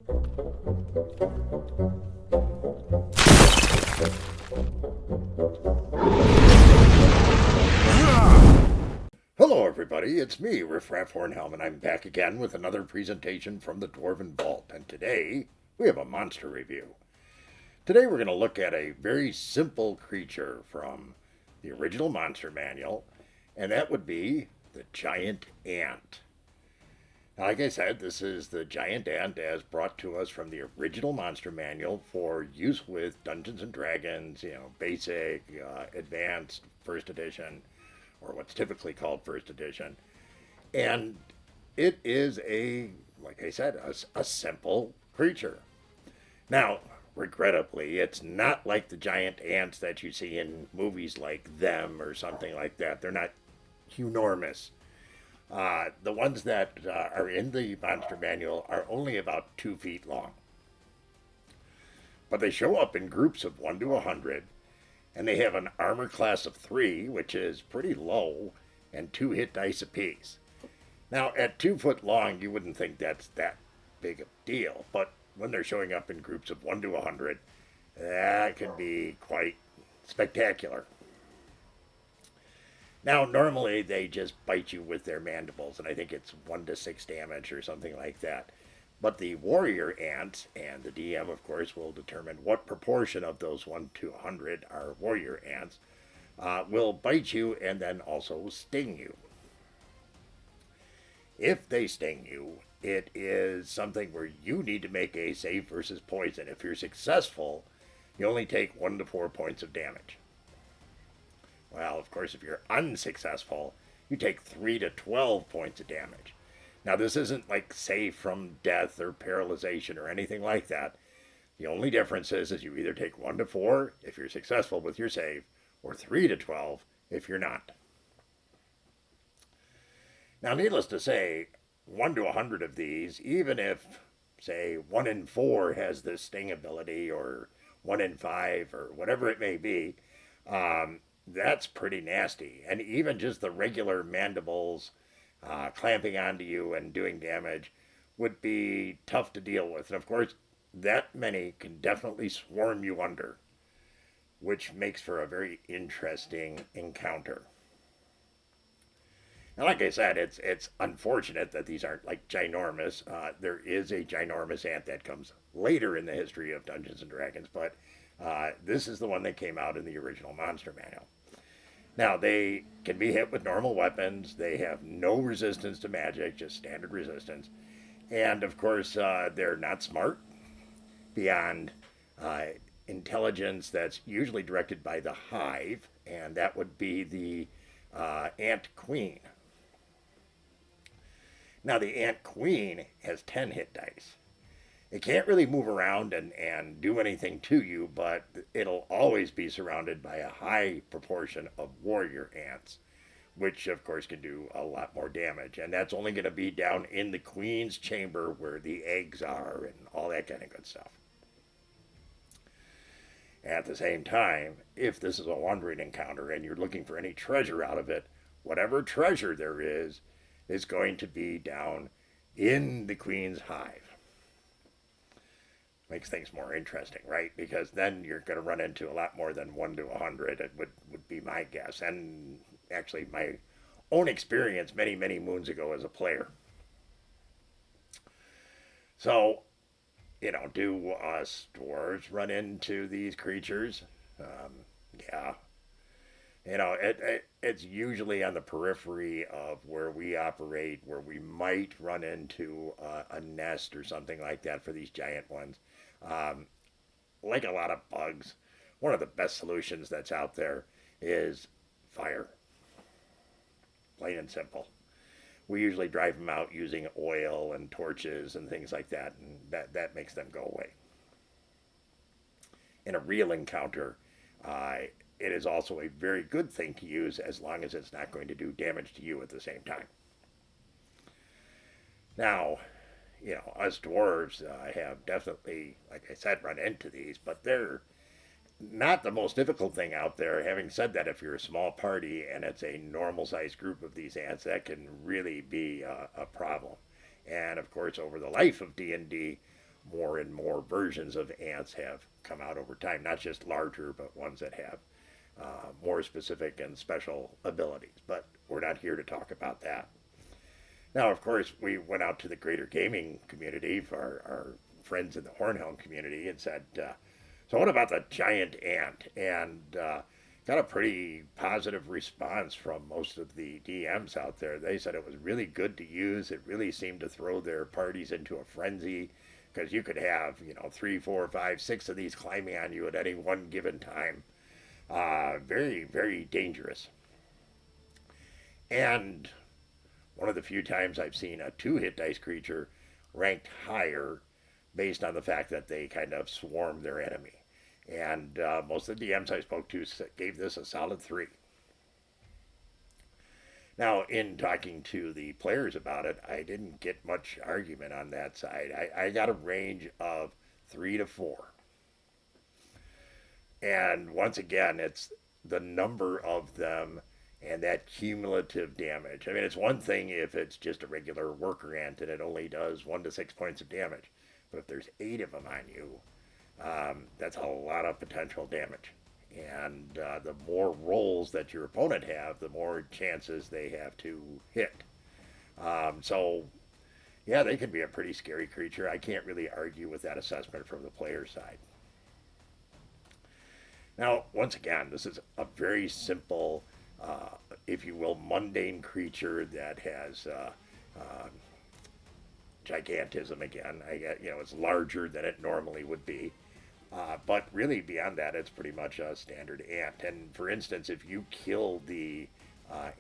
Hello everybody, it's me, Riffraff Hornhelm, and I'm back again with another presentation from the Dwarven Vault, and today we have a monster review. Today we're going to look at a very simple creature from the original monster manual, and that would be the giant ant. Now, like I said, this is the giant ant as brought to us from the original monster manual for use with Dungeons and Dragons, basic, advanced, first edition, or what's typically called first edition. And it is like I said, a simple creature. Now, regrettably, it's not like the giant ants that you see in movies like Them or something like that. They're not enormous. The ones that are in the monster manual are only about 2 feet long. But they show up in groups of 1 to 100, and they have an armor class of 3, which is pretty low, and 2 hit dice apiece. Now, at 2 foot long, you wouldn't think that's that big a deal, but when they're showing up in groups of 1 to 100, that can be quite spectacular. Now, normally they just bite you with their mandibles, and I think it's 1 to 6 damage or something like that. But the warrior ants, and the DM, of course, will determine what proportion of those 1 to 100 are warrior ants, will bite you and then also sting you. If they sting you, it is something where you need to make a save versus poison. If you're successful, you only take 1 to 4 points of damage. Well, of course, if you're unsuccessful, you take 3 to 12 points of damage. Now, this isn't like save from death or paralyzation or anything like that. The only difference is you either take 1 to 4 if you're successful with your save, or 3 to 12 if you're not. Now, needless to say, 1 to 100 of these, even if, say, 1 in 4 has this sting ability, or 1 in 5, or whatever it may be, that's pretty nasty. And even just the regular mandibles clamping onto you and doing damage would be tough to deal with. And of course, that many can definitely swarm you under, which makes for a very interesting encounter. And like I said, it's unfortunate that these aren't like ginormous. There is a ginormous ant that comes later in the history of Dungeons and Dragons, but this is the one that came out in the original monster manual. Now, they can be hit with normal weapons. They have no resistance to magic, just standard resistance. And, of course, they're not smart beyond intelligence that's usually directed by the hive, and that would be the ant queen. Now, the ant queen has 10 hit dice. It can't really move around and do anything to you, but it'll always be surrounded by a high proportion of warrior ants, which of course can do a lot more damage. And that's only going to be down in the queen's chamber where the eggs are and all that kind of good stuff. At the same time, if this is a wandering encounter and you're looking for any treasure out of it, whatever treasure there is going to be down in the queen's hive. Makes things more interesting, right? Because then you're going to run into a lot more than 1 to 100, it would be my guess. And actually my own experience many, many moons ago as a player. So, do us dwarves run into these creatures? Yeah. It's usually on the periphery of where we operate, where we might run into a nest or something like that for these giant ones. Like a lot of bugs, one of the best solutions that's out there is fire. Plain and simple. We usually drive them out using oil and torches and things like that, and that makes them go away. In a real encounter, it is also a very good thing to use as long as it's not going to do damage to you at the same time. Now, us dwarves have definitely, like I said, run into these, but they're not the most difficult thing out there. Having said that, if you're a small party and it's a normal-sized group of these ants, that can really be a problem. And of course, over the life of D&D, more and more versions of ants have come out over time, not just larger, but ones that have more specific and special abilities. But we're not here to talk about that. Now, of course, we went out to the greater gaming community for our friends in the Hornhelm community and said, so what about the giant ant? And got a pretty positive response from most of the DMs out there. They said it was really good to use. It really seemed to throw their parties into a frenzy because you could have, 3, 4, 5, 6 of these climbing on you at any one given time. Very, very dangerous. And one of the few times I've seen a 2-hit dice creature ranked higher based on the fact that they kind of swarm their enemy. And most of the DMs I spoke to gave this a solid 3. Now, in talking to the players about it, I didn't get much argument on that side. I got a range of 3 to 4. And once again, it's the number of them and that cumulative damage. I mean, it's one thing if it's just a regular worker ant and it only does 1 to 6 points of damage. But if there's 8 of them on you, that's a lot of potential damage. And the more rolls that your opponent have, the more chances they have to hit. So, yeah, they can be a pretty scary creature. I can't really argue with that assessment from the player side. Now, once again, this is a very simple, if you will, mundane creature that has gigantism again. It's larger than it normally would be. But really, beyond that, it's pretty much a standard ant. And for instance, if you kill the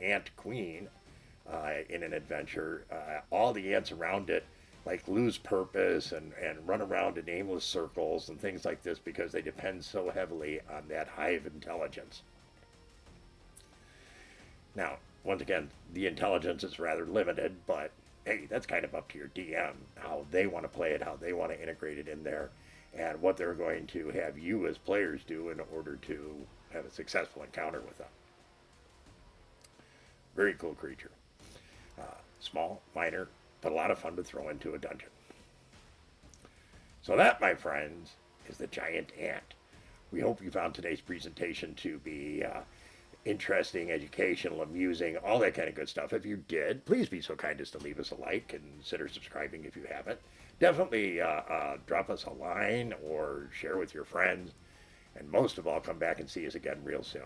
ant queen in an adventure, all the ants around it lose purpose and run around in aimless circles and things like this because they depend so heavily on that hive intelligence. Now, once again, the intelligence is rather limited, but hey, that's kind of up to your DM, how they want to play it, how they want to integrate it in there, and what they're going to have you as players do in order to have a successful encounter with them. Very cool creature. Small, minor, but a lot of fun to throw into a dungeon. So that, my friends, is the giant ant. We hope you found today's presentation to be interesting, educational, amusing, all that kind of good stuff. If you did, please be so kind as to leave us a like and consider subscribing if you haven't. Definitely drop us a line or share with your friends. And most of all, come back and see us again real soon.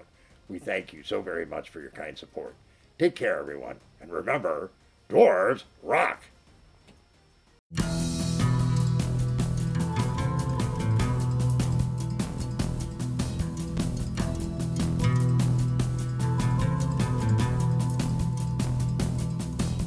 We thank you so very much for your kind support. Take care, everyone. And remember, dwarves rock!